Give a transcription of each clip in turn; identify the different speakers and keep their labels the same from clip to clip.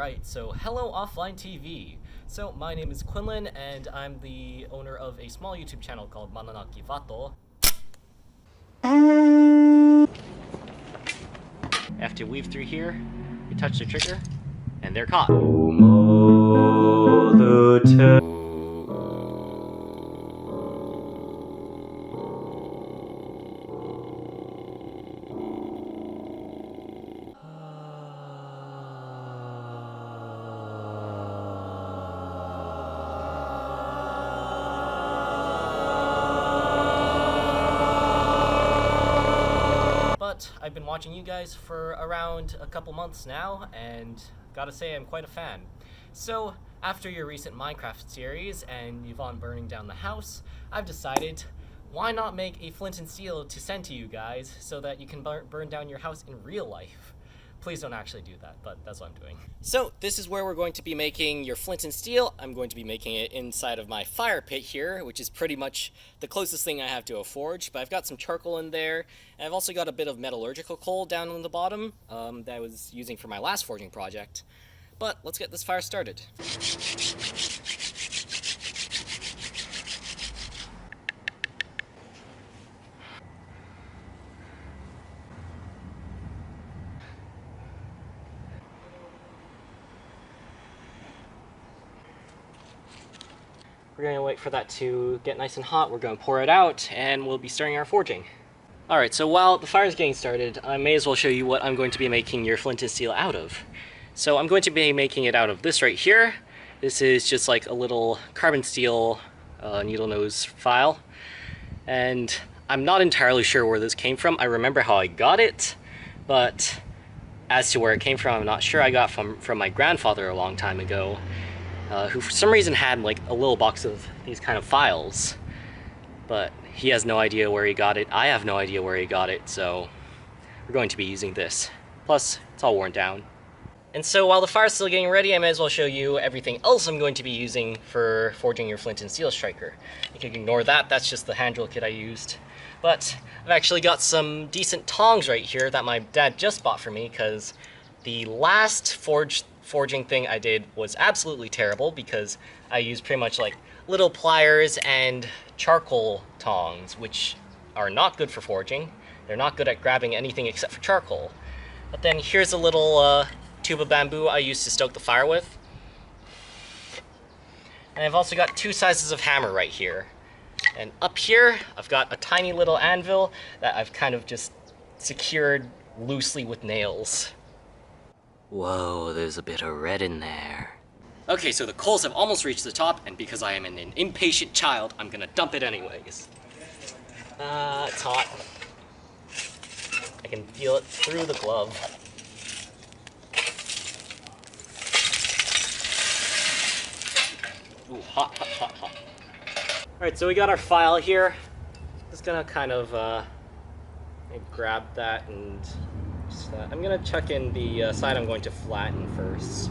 Speaker 1: Alright, so hello OfflineTV. So my name is Quinlan and I'm the owner of a small YouTube channel called Mananaki Vato. After you weave through here, you touch the trigger, and they're caught. But I've been watching you guys for around a couple months now, and gotta say I'm quite a fan. So, after your recent Minecraft series and Yvonne burning down the house, I've decided, why not make a flint and steel to send to you guys so that you can burn down your house in real life. Please don't actually do that, but that's what I'm doing. So this is where we're going to be making your flint and steel. I'm going to be making it inside of my fire pit here, which is pretty much the closest thing I have to a forge, but I've got some charcoal in there, and I've also got a bit of metallurgical coal down on the bottom that I was using for my last forging project. But let's get this fire started. We're going to wait for that to get nice and hot. We're going to pour it out, and we'll be starting our forging. Alright, so while the fire's getting started, I may as well show you what I'm going to be making your flint and steel out of. So I'm going to be making it out of this right here. This is just like a little carbon steel needle nose file. And I'm not entirely sure where this came from. I remember how I got it, but as to where it came from, I'm not sure. I got from my grandfather a long time ago. Who for some reason had like a little box of these kind of files, but he has no idea where he got it. I have no idea where he got it, so we're going to be using this. Plus, it's all worn down. And so while the fire's still getting ready, I may as well show you everything else I'm going to be using for forging your flint and steel striker. You can ignore that, that's just the hand drill kit I used. But I've actually got some decent tongs right here that my dad just bought for me, because the last forging thing I did was absolutely terrible because I used pretty much like little pliers and charcoal tongs, which are not good for forging. They're not good at grabbing anything except for charcoal. But then here's a little tube of bamboo I used to stoke the fire with. And I've also got two sizes of hammer right here. And up here, I've got a tiny little anvil that I've kind of just secured loosely with nails. Whoa, there's a bit of red in there. Okay, so the coals have almost reached the top, and because I am an impatient child, I'm gonna dump it anyways. It's hot. I can feel it through the glove. Ooh, hot, hot, hot, hot. Alright, so we got our file here. Just gonna kind of grab that and I'm gonna chuck in the side I'm going to flatten first.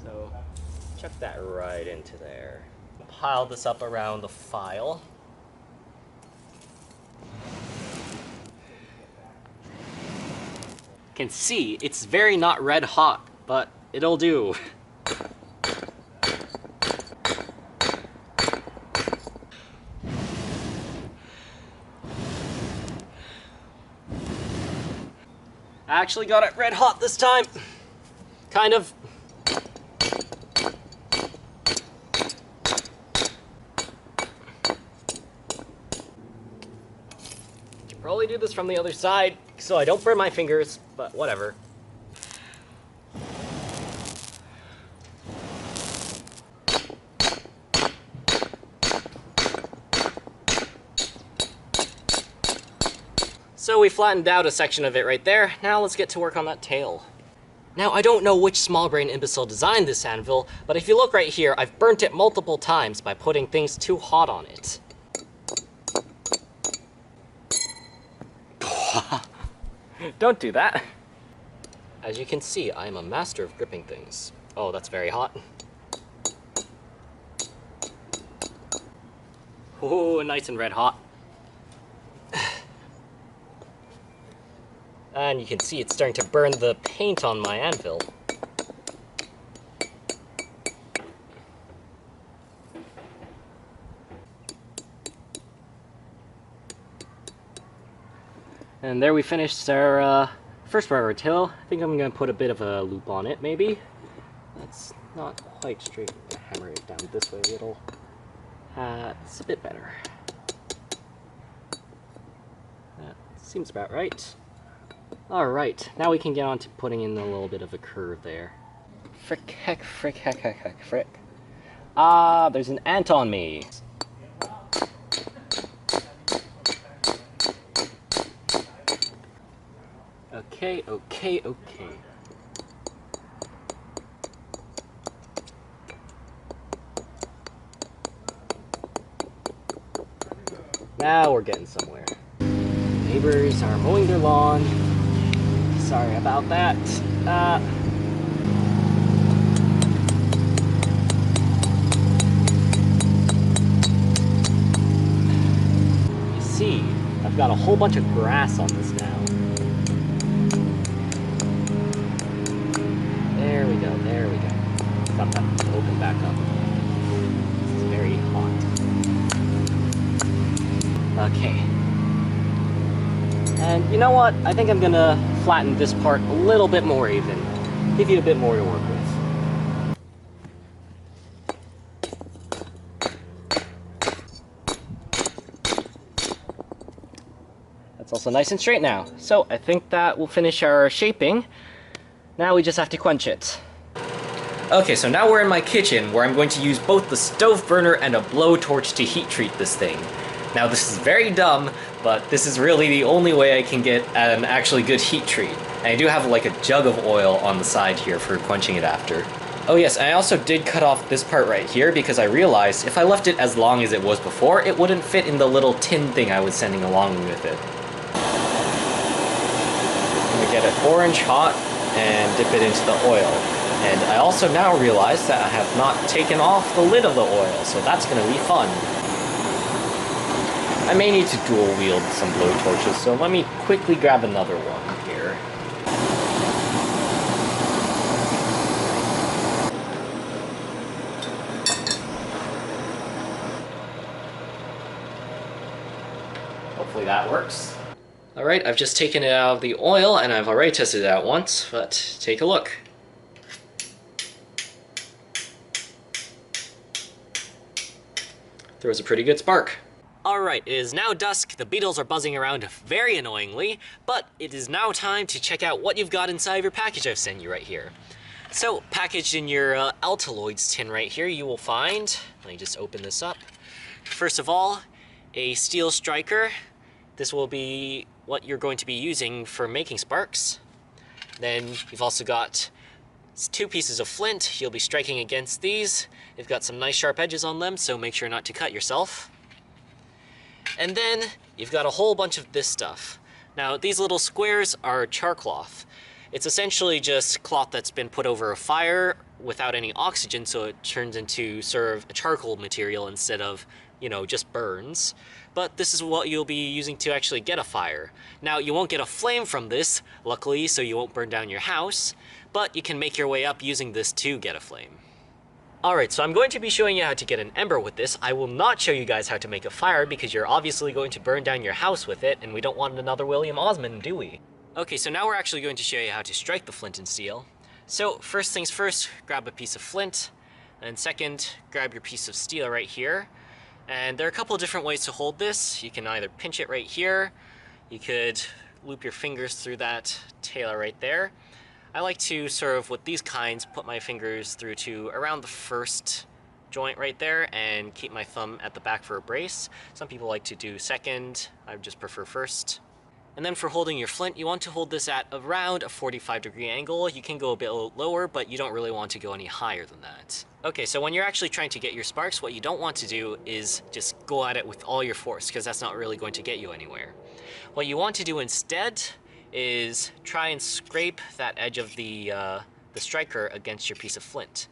Speaker 1: So chuck that right into there. Pile this up around the file. You can see it's very not red hot, but it'll do. I actually got it red hot this time. Kind of. Should probably do this from the other side so I don't burn my fingers, but whatever. So we flattened out a section of it right there. Now let's get to work on that tail. Now I don't know which small brain imbecile designed this anvil, but if you look right here, I've burnt it multiple times by putting things too hot on it. Don't do that. As you can see, I am a master of gripping things. Oh, that's very hot. Oh, nice and red hot. And you can see it's starting to burn the paint on my anvil. And there we finished our first part of our tail. I think I'm going to put a bit of a loop on it, maybe. That's not quite straight. I'm going to hammer it down this way a little. It's a bit better. That seems about right. Alright, now we can get on to putting in a little bit of a curve there. Frick, heck, frick, heck, heck, heck, frick. Ah, there's an ant on me! Okay, okay, okay. Now we're getting somewhere. Neighbors are mowing their lawn. Sorry about that. You see, I've got a whole bunch of grass on this now. There we go, there we go. Got that to open back up. This is very hot. Okay. And you know what? I think I'm gonna flatten this part a little bit more even. Give you a bit more to work with. That's also nice and straight now. So I think that will finish our shaping. Now we just have to quench it. Okay, so now we're in my kitchen where I'm going to use both the stove burner and a blowtorch to heat treat this thing. Now this is very dumb, but this is really the only way I can get an actually good heat treat. And I do have like a jug of oil on the side here for quenching it after. Oh yes, I also did cut off this part right here because I realized if I left it as long as it was before, it wouldn't fit in the little tin thing I was sending along with it. I'm gonna get it orange hot and dip it into the oil. And I also now realize that I have not taken off the lid of the oil, so that's gonna be fun. I may need to dual wield some blowtorches, so let me quickly grab another one here. Hopefully that works. Alright, I've just taken it out of the oil, and I've already tested it out once, but take a look. There was a pretty good spark. Alright, it is now dusk, the beetles are buzzing around very annoyingly, but it is now time to check out what you've got inside of your package I've sent you right here. So, packaged in your Alkaloids tin right here, you will find, let me just open this up. First of all, a steel striker. This will be what you're going to be using for making sparks. Then you've also got 2 pieces of flint. You'll be striking against these. They've got some nice sharp edges on them, so make sure not to cut yourself. And then you've got a whole bunch of this stuff. Now, these little squares are char cloth. It's essentially just cloth that's been put over a fire without any oxygen, so it turns into sort of a charcoal material instead of, you know, just burns. But this is what you'll be using to actually get a fire. Now, you won't get a flame from this, luckily, so you won't burn down your house, but you can make your way up using this to get a flame. Alright, so I'm going to be showing you how to get an ember with this. I will not show you guys how to make a fire because you're obviously going to burn down your house with it, and we don't want another William Osmond, do we? Okay, so now we're actually going to show you how to strike the flint and steel. So, first things first, grab a piece of flint, and second, grab your piece of steel right here. And there are a couple of different ways to hold this. You can either pinch it right here, you could loop your fingers through that tail right there. I like to sort of, with these kinds, put my fingers through to around the first joint right there and keep my thumb at the back for a brace. Some people like to do second, I just prefer first. And then for holding your flint, you want to hold this at around a 45-degree angle. You can go a bit lower, but you don't really want to go any higher than that. Okay, so when you're actually trying to get your sparks, what you don't want to do is just go at it with all your force, because that's not really going to get you anywhere. What you want to do instead is try and scrape that edge of the striker against your piece of flint.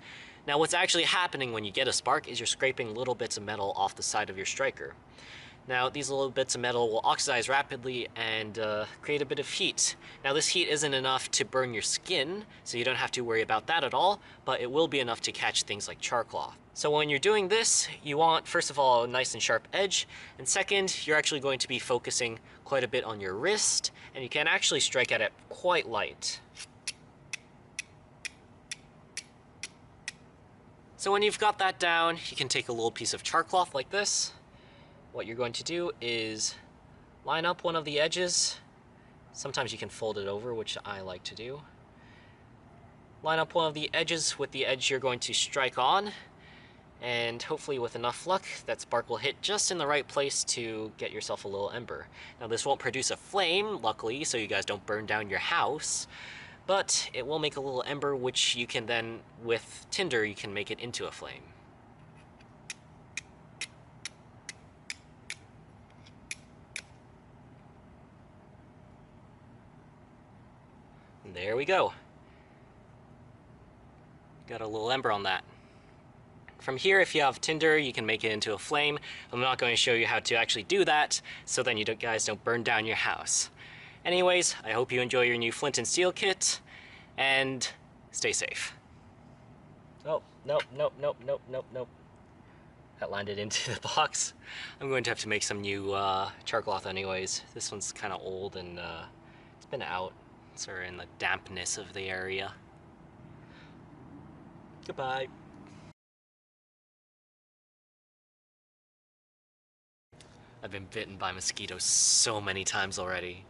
Speaker 1: Now what's actually happening when you get a spark is you're scraping little bits of metal off the side of your striker. Now these little bits of metal will oxidize rapidly and create a bit of heat. Now this heat isn't enough to burn your skin, so you don't have to worry about that at all, but it will be enough to catch things like char cloth. So when you're doing this, you want, first of all, a nice and sharp edge, and second, you're actually going to be focusing quite a bit on your wrist, and you can actually strike at it quite light. So when you've got that down, you can take a little piece of char cloth like this. What you're going to do is line up one of the edges. Sometimes you can fold it over, which I like to do. Line up one of the edges with the edge you're going to strike on, and hopefully with enough luck, that spark will hit just in the right place to get yourself a little ember. Now this won't produce a flame, luckily, so you guys don't burn down your house, but it will make a little ember, which you can then, with tinder, you can make it into a flame. And there we go. Got a little ember on that. From here, if you have tinder, you can make it into a flame. I'm not going to show you how to actually do that, so then you guys don't burn down your house. Anyways, I hope you enjoy your new flint and steel kit, and stay safe. Oh, nope. That landed into the box. I'm going to have to make some new char cloth anyways. This one's kind of old and it's been out. Sort of in the dampness of the area. Goodbye. I've been bitten by mosquitoes so many times already.